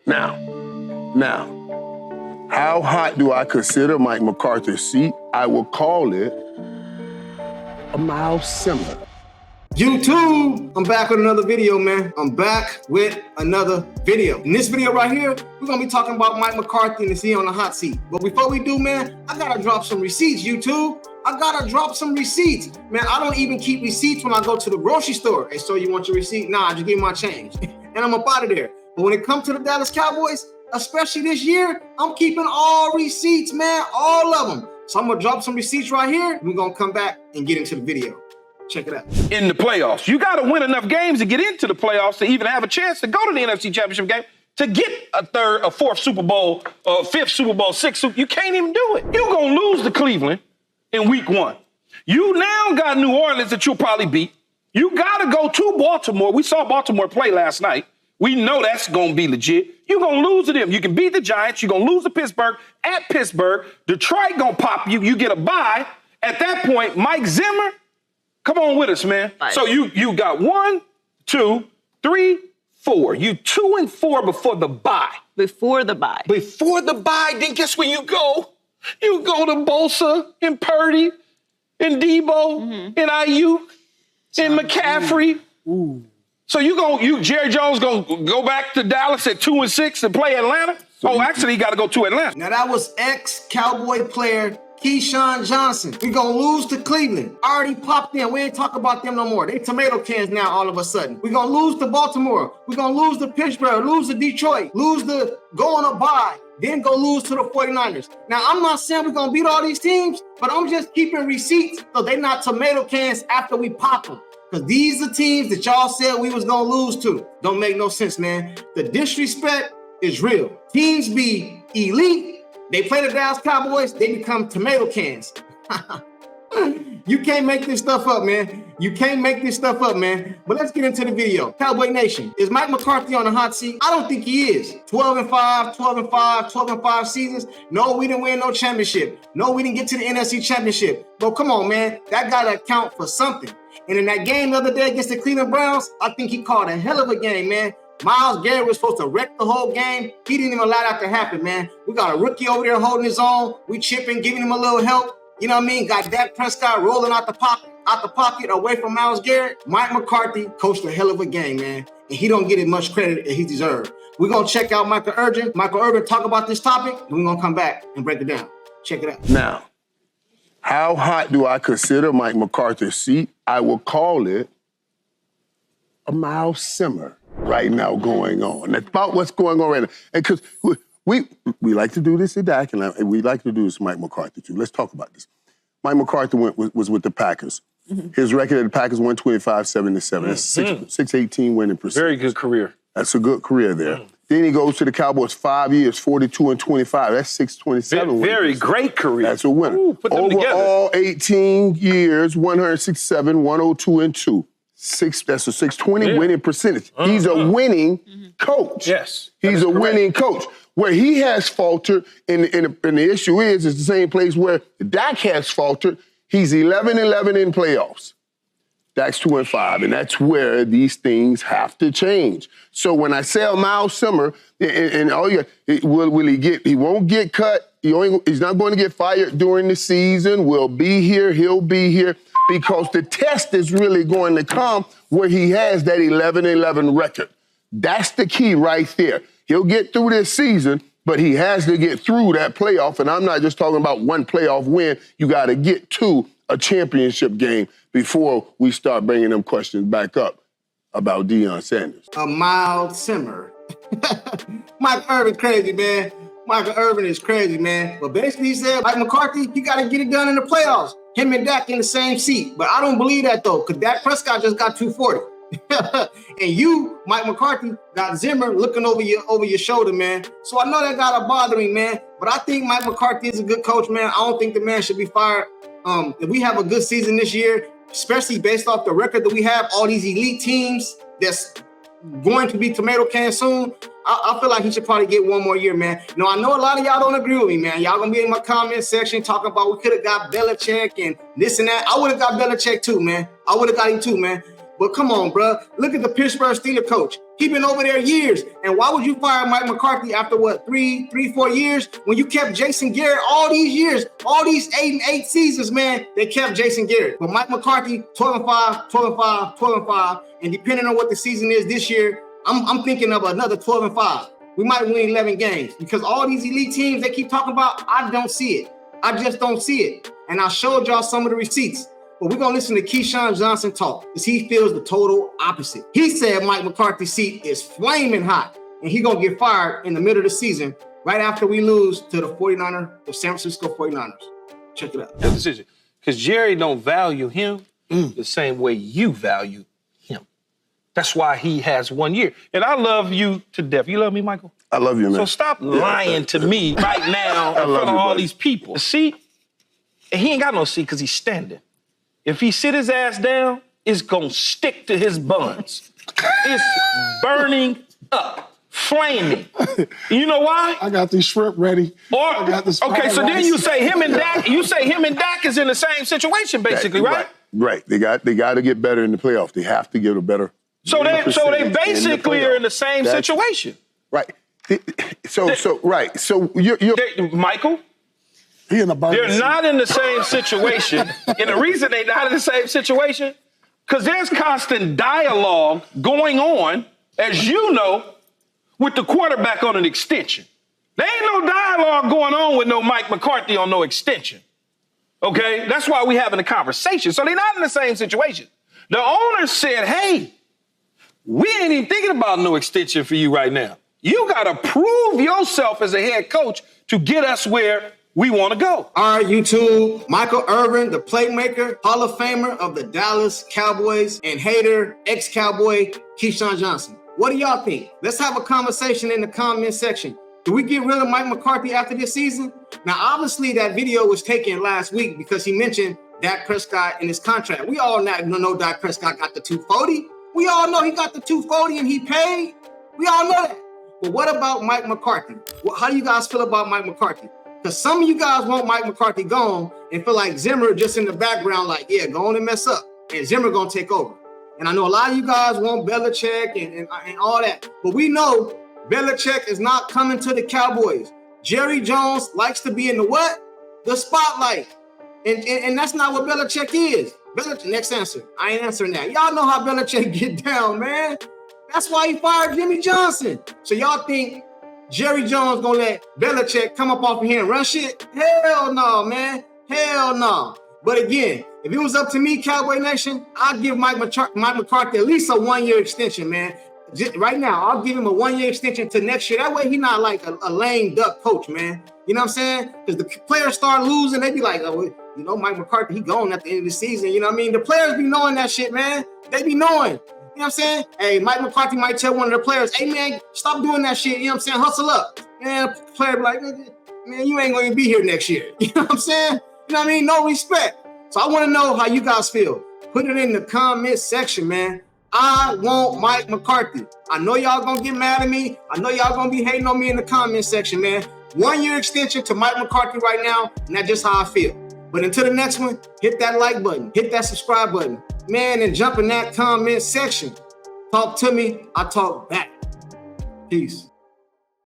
Now, how hot do I consider Mike McCarthy's seat? I will call it a mild simmer. YouTube, I'm back with another video, man. In this video right here, we're gonna be talking about Mike McCarthy and is he on the hot seat. But before we do, man, I gotta drop some receipts, YouTube. I gotta drop some receipts. Man, I don't even keep receipts when I go to the grocery store. Hey, so you want your receipt? Nah, just give me my change. And I'm up out of there. But when it comes to the Dallas Cowboys, especially this year, I'm keeping all receipts, man, all of them. So I'm gonna drop some receipts right here, and we're gonna come back and get into the video. Check it out. In the playoffs, you got to win enough games to get into the playoffs to even have a chance to go to the NFC Championship game, to get a third, a fourth Super Bowl, a fifth Super Bowl, sixth Super. You can't even do it. You're going to lose to Cleveland in week one. You now got New Orleans that you'll probably beat. You got to go to Baltimore. We saw Baltimore play last night. We know that's going to be legit. You're going to lose to them. You can beat the Giants. You're going to lose to Pittsburgh at Pittsburgh. Detroit going to pop you. You get a bye. At that point, Mike Zimmer, come on with us, man. Right. So you got 1, 2, 3, 4. You 2 and 4 before the bye. Before the bye. Then guess where you go? You go to Bosa and Purdy and Debo and Ayuk and McCaffrey. Ooh. So Jerry Jones gonna go back to Dallas at 2 and 6 and play Atlanta? Actually, he got to go to Atlanta. Now that was ex-Cowboy player Keyshawn Johnson. We gonna lose to Cleveland. Already popped in. We ain't talk about them no more. They tomato cans now all of a sudden. We gonna lose to Baltimore. We gonna lose to Pittsburgh, lose to Detroit, lose to go on a bye, then go lose to the 49ers. Now, I'm not saying we're gonna beat all these teams, but I'm just keeping receipts so they not tomato cans after we pop them. Because these are teams that y'all said we was gonna lose to. Don't make no sense, man. The disrespect is real. Teams be elite. They play the Dallas Cowboys, they become tomato cans. You can't make this stuff up, man. But let's get into the video. Cowboy Nation, is Mike McCarthy on the hot seat? I don't think he is. 12-5 seasons. No, we didn't win no championship. No, we didn't get to the NFC Championship. But come on, man. That got to account for something. And in that game the other day against the Cleveland Browns, I think he called a hell of a game, man. Myles Garrett was supposed to wreck the whole game. He didn't even allow that to happen, man. We got a rookie over there holding his own. We chipping, giving him a little help. You know what I mean? Got Dak Prescott rolling out the pocket away from Myles Garrett. Mike McCarthy coached a hell of a game, man. And he don't get as much credit as he deserves. We're going to check out Michael Irvin. Talk about this topic, and we're going to come back and break it down. Check it out. Now, how hot do I consider Mike McCarthy's seat? I will call it a mild simmer right now going on. That's about what's going on right now. And because we like to do this at Dak, and we like to do this to Mike McCarthy too. Let's talk about this. Mike McCarthy was with the Packers. His record at the Packers 125-7-7. That's 618 winning percentage. Very good career. That's a good career there. Then he goes to the Cowboys 5 years, 42-25. That's 627. Very great career. That's a winner. Ooh, put them together. Overall, 18 years, 167, 102-2. That's a 620 winning percentage. He's a winning coach. Yes. He's a winning coach. Where he has faltered, and the issue is the same place where Dak has faltered. He's 11-11 in playoffs. Dak's 2-5, and that's where these things have to change. So when I say a mild simmer, and will he get? He won't get cut. He's not going to get fired during the season. We'll be here. He'll be here. Because the test is really going to come where he has that 11-11 record. That's the key right there. He'll get through this season, but he has to get through that playoff. And I'm not just talking about one playoff win. You got to get to a championship game before we start bringing them questions back up about Deion Sanders. A mild simmer. Mike Irvin crazy, man. Michael Irvin is crazy, man. But basically he said, Mike McCarthy, you got to get it done in the playoffs. Him and Dak in the same seat. But I don't believe that, though, because Dak Prescott just got 240. And you, Mike McCarthy, got Zimmer looking over your shoulder, man. So I know that got to bother me, man. But I think Mike McCarthy is a good coach, man. I don't think the man should be fired. If we have a good season this year, especially based off the record that we have, all these elite teams that's going to be tomato can soon, I feel like he should probably get one more year, man. Now, I know a lot of y'all don't agree with me, man. Y'all gonna be in my comment section talking about we could have got Belichick and this and that. I would have got Belichick too, man. I would have got him too, man. But come on, bro. Look at the Pittsburgh Steelers coach. He been over there years. And why would you fire Mike McCarthy after what, 4 years? When you kept Jason Garrett all these years, all these 8 seasons, man, they kept Jason Garrett. But Mike McCarthy, 12-5, 12-5, 12-5. And depending on what the season is this year, I'm thinking of another 12-5. We might win 11 games because all these elite teams they keep talking about, I don't see it. I just don't see it. And I showed y'all some of the receipts. But we're going to listen to Keyshawn Johnson talk because he feels the total opposite. He said Mike McCarthy's seat is flaming hot and he's going to get fired in the middle of the season right after we lose to the San Francisco 49ers. Check it out. That decision. Because Jerry don't value him the same way you value him. That's why he has 1 year. And I love you to death. You love me, Michael? I love you, man. So stop lying to me right now in front of all these people. The seat, and he ain't got no seat because he's standing. If he sit his ass down, it's gonna stick to his buns. It's burning up, flaming. You know why? I got these shrimp ready. Okay, so then you say him and Dak. You say him and Dak is in the same situation, basically, right? Right. They got to get better in the playoffs. They have to get a better. So they basically are in the same situation. Right. So you're Michael. He in the They're not in the same situation. And the reason they're not in the same situation, because there's constant dialogue going on, as you know, with the quarterback on an extension. There ain't no dialogue going on with no Mike McCarthy on no extension. Okay? That's why we having a conversation. So they're not in the same situation. The owner said, hey, we ain't even thinking about no extension for you right now. You got to prove yourself as a head coach to get us where we want to go. All right, YouTube. Michael Irvin, the playmaker, Hall of Famer of the Dallas Cowboys, and hater, ex-Cowboy, Keyshawn Johnson. What do y'all think? Let's have a conversation in the comment section. Do we get rid of Mike McCarthy after this season? Now, obviously, that video was taken last week because he mentioned Dak Prescott in his contract. We all know Dak Prescott got the 240. We all know he got the 240 and he paid. We all know that. But what about Mike McCarthy? How do you guys feel about Mike McCarthy? Because some of you guys want Mike McCarthy gone and feel like Zimmer just in the background, like, yeah, go on and mess up. And Zimmer going to take over. And I know a lot of you guys want Belichick and all that. But we know Belichick is not coming to the Cowboys. Jerry Jones likes to be in the what? The spotlight. And that's not what Belichick is. Next answer. I ain't answering that. Y'all know how Belichick get down, man. That's why he fired Jimmy Johnson. So y'all think Jerry Jones gonna let Belichick come up off of here and run shit? Hell no, man. Hell no. But again, if it was up to me, Cowboy Nation, I'd give Mike McCarthy at least a 1-year extension, man. Right now, I'll give him a 1-year extension to next year. That way he's not like a lame duck coach, man. You know what I'm saying? Because the players start losing, they be like, oh, you know, Mike McCarthy, he gone at the end of the season. You know what I mean? The players be knowing that shit, man. They be knowing. You know what I'm saying? Hey, Mike McCarthy might tell one of the players, hey, man, stop doing that shit. You know what I'm saying? Hustle up. And the player be like, man, you ain't going to be here next year. You know what I'm saying? You know what I mean? No respect. So I want to know how you guys feel. Put it in the comment section, man. I want Mike McCarthy. I know y'all going to get mad at me. I know y'all going to be hating on me in the comment section, man. 1-year extension to Mike McCarthy right now, and that's just how I feel. But until the next one, hit that like button, hit that subscribe button, man, and jump in that comment section. Talk to me, I talk back. Peace.